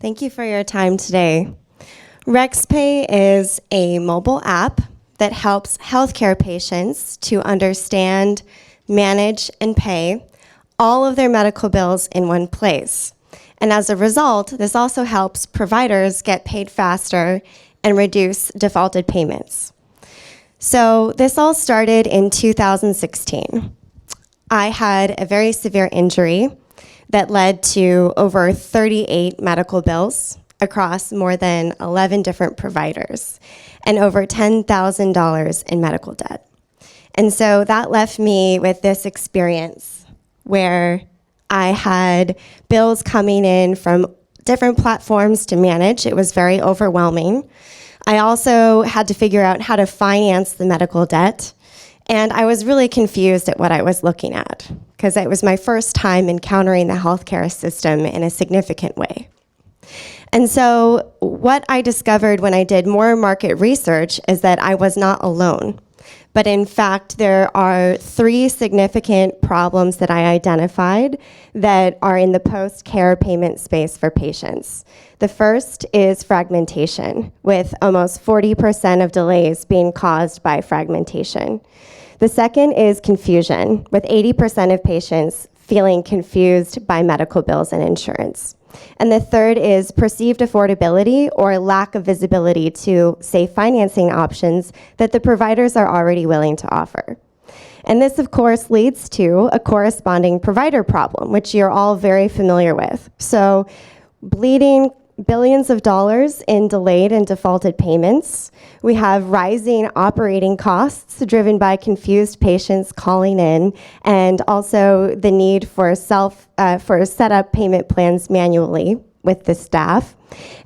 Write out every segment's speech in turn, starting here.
Thank you for your time today. RexPay is a mobile app that helps healthcare patients to understand, manage, and pay all of their medical bills in one place. And as a result, this also helps providers get paid faster and reduce defaulted payments. So this all started in 2016. I had a very severe injury that led to over 38 medical bills across more than 11 different providers and over $10,000 in medical debt. And so that left me with this experience where I had bills coming in from different platforms to manage. It was very overwhelming. I also had to figure out how to finance the medical debt. And I was really confused at what I was looking at because it was my first time encountering the healthcare system in a significant way. And so what I discovered when I did more market research is that I was not alone. But in fact, there are 3 significant problems that I identified that are in the post-care payment space for patients. The first is fragmentation, with almost 40% of delays being caused by fragmentation. The second is confusion, with 80% of patients feeling confused by medical bills and insurance. And the third is perceived affordability or lack of visibility to safe financing options that the providers are already willing to offer. And this, of course, leads to a corresponding provider problem, which you're all very familiar with. So bleeding billions of dollars in delayed and defaulted payments. We have rising operating costs driven by confused patients calling in, and also the need for set up payment plans manually with the staff.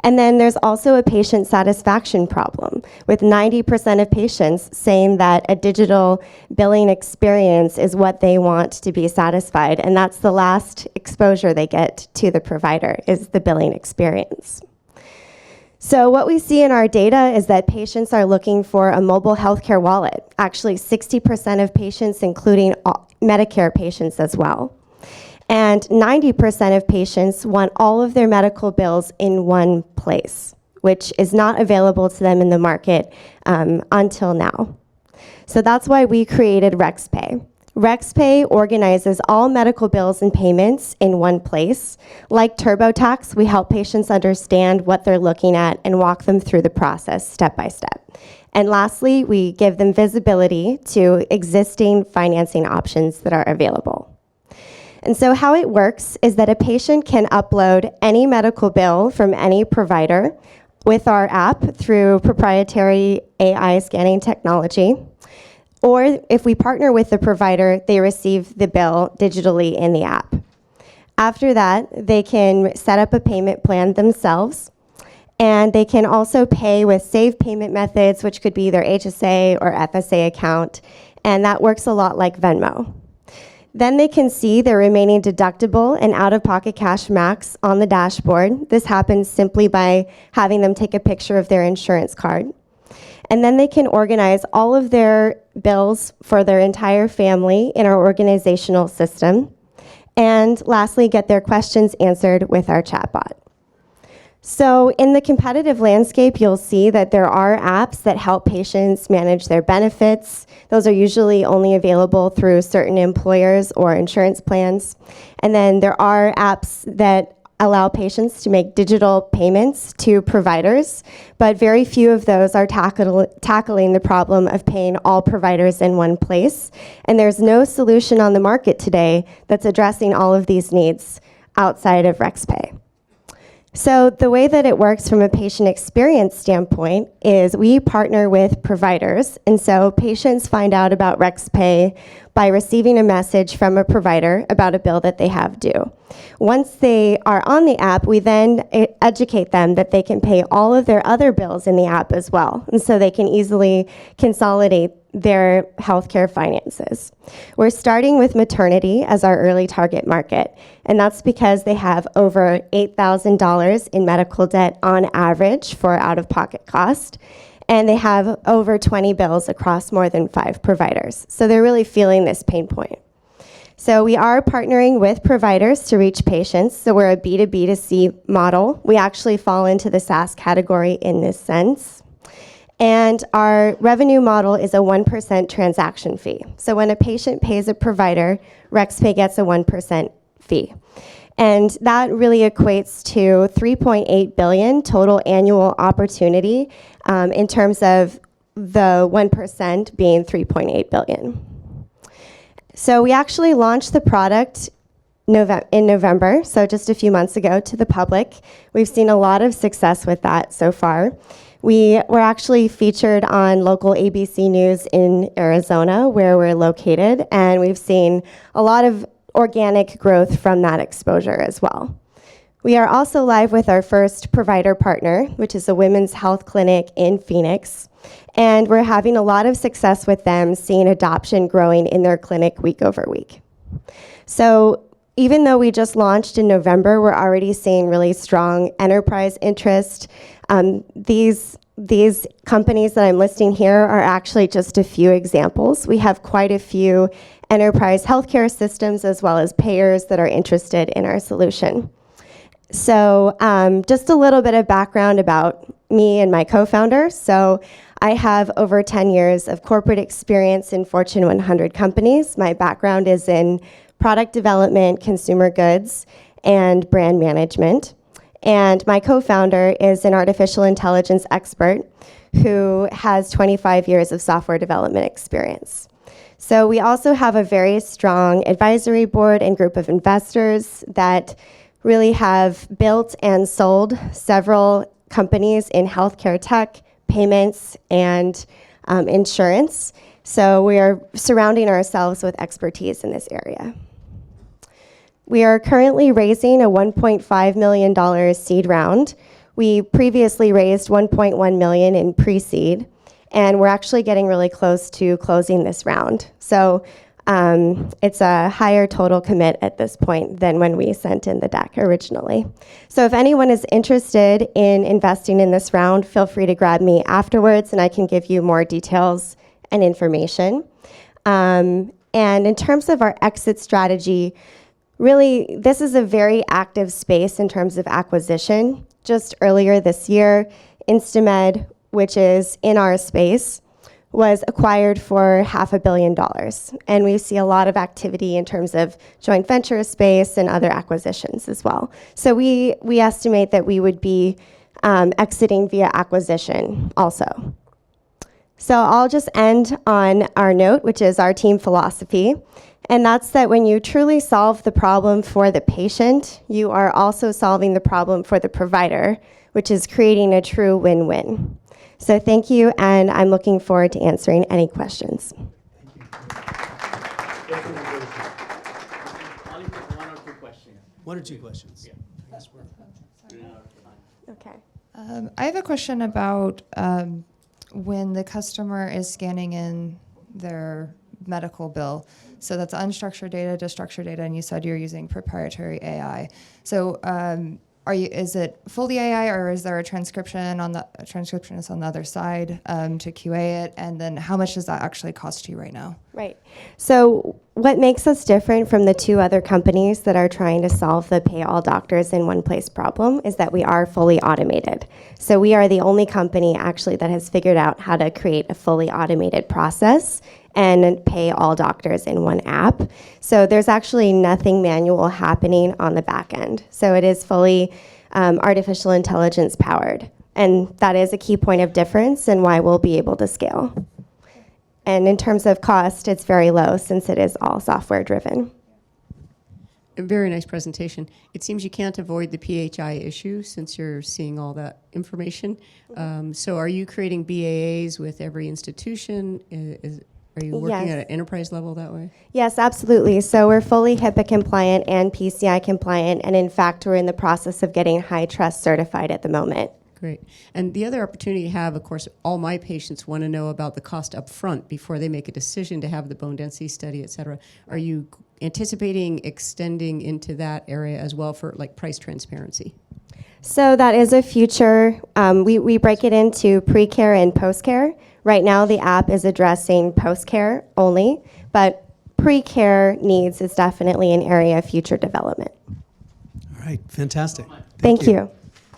And then there's also a patient satisfaction problem, with 90% of patients saying that a digital billing experience is what they want to be satisfied, and that's the last exposure they get to the provider, is the billing experience. So what we see in our data is that patients are looking for a mobile healthcare wallet. Actually, 60% of patients, including Medicare patients as well. And 90% of patients want all of their medical bills in one place, which is not available to them in the market until now. So that's why we created RexPay. RexPay organizes all medical bills and payments in one place. Like TurboTax, we help patients understand what they're looking at and walk them through the process step by step. And lastly, we give them visibility to existing financing options that are available. And so how it works is that a patient can upload any medical bill from any provider with our app through proprietary AI scanning technology. Or if we partner with the provider, they receive the bill digitally in the app. After that, they can set up a payment plan themselves, and they can also pay with saved payment methods, which could be their HSA or FSA account, and that works a lot like Venmo. Then they can see their remaining deductible and out-of-pocket cash max on the dashboard. This happens simply by having them take a picture of their insurance card. And then they can organize all of their bills for their entire family in our organizational system. And lastly, get their questions answered with our chatbot. So in the competitive landscape, you'll see that there are apps that help patients manage their benefits. Those are usually only available through certain employers or insurance plans. And then there are apps that allow patients to make digital payments to providers, but very few of those are tackling the problem of paying all providers in one place. And there's no solution on the market today that's addressing all of these needs outside of RexPay. So the way that it works from a patient experience standpoint is we partner with providers, and so patients find out about RexPay by receiving a message from a provider about a bill that they have due. Once they are on the app, we then educate them that they can pay all of their other bills in the app as well, and so they can easily consolidate their healthcare finances. We're starting with maternity as our early target market, and that's because they have over $8,000 in medical debt on average for out-of-pocket cost, and they have over 20 bills across more than 5 providers. So they're really feeling this pain point. So we are partnering with providers to reach patients. So we're a B2B2C model. We actually fall into the SaaS category in this sense. And our revenue model is a 1% transaction fee. So when a patient pays a provider, RexPay gets a 1% fee. And that really equates to $3.8 billion total annual opportunity in terms of the 1% being $3.8 billion. So we actually launched the product in November, so just a few months ago, to the public. We've seen a lot of success with that so far. We were actually featured on local ABC News in Arizona, where we're located, and we've seen a lot of organic growth from that exposure as well. We are also live with our first provider partner, which is a women's health clinic in Phoenix, and we're having a lot of success with them, seeing adoption growing in their clinic week over week. So even though we just launched in November, we're already seeing really strong enterprise interest. These companies that I'm listing here are actually just a few examples. We have quite a few enterprise healthcare systems as well as payers that are interested in our solution. So just a little bit of background about me and my co-founder. So I have over 10 years of corporate experience in Fortune 100 companies. My background is in product development, consumer goods, and brand management. And my co-founder is an artificial intelligence expert who has 25 years of software development experience. So we also have a very strong advisory board and group of investors that really have built and sold several companies in healthcare tech, payments, and insurance. So we are surrounding ourselves with expertise in this area. We are currently raising a $1.5 million seed round. We previously raised $1.1 million in pre-seed, and we're actually getting really close to closing this round. So it's a higher total commit at this point than when we sent in the deck originally. So if anyone is interested in investing in this round, feel free to grab me afterwards, and I can give you more details and information. And in terms of our exit strategy, really, this is a very active space in terms of acquisition. Just earlier this year, InstaMed, which is in our space, was acquired for $500 million. And we see a lot of activity in terms of joint venture space and other acquisitions as well. So we estimate that we would be exiting via acquisition also. So I'll just end on our note, which is our team philosophy. And that's that when you truly solve the problem for the patient, you are also solving the problem for the provider, which is creating a true win-win. So thank you, and I'm looking forward to answering any questions. One or two questions. Okay. I have a question about when the customer is scanning in their medical bill. So that's unstructured data to structured data, and you said you're using proprietary AI. So is it fully AI, or is there a transcriptionist on the other side to QA it? And then how much does that actually cost you right now? Right. So what makes us different from the two other companies that are trying to solve the pay all doctors in one place problem is that we are fully automated. So we are the only company actually that has figured out how to create a fully automated process and pay all doctors in one app. So there's actually nothing manual happening on the back end. So it is fully artificial intelligence powered. And that is a key point of difference and why we'll be able to scale. And in terms of cost, it's very low since it is all software driven. A very nice presentation. It seems you can't avoid the PHI issue since you're seeing all that information. So are you creating BAAs with every institution? Are you working at an enterprise level that way? Yes, absolutely. So we're fully HIPAA compliant and PCI compliant, and in fact, we're in the process of getting high trust certified at the moment. Great. And the other opportunity you have, of course, all my patients want to know about the cost up front before they make a decision to have the bone density study, et cetera. Are you anticipating extending into that area as well for like price transparency? So that is a future. We break it into pre-care and post-care. Right now, the app is addressing post-care only, but pre-care needs is definitely an area of future development. All right, fantastic. Thank you.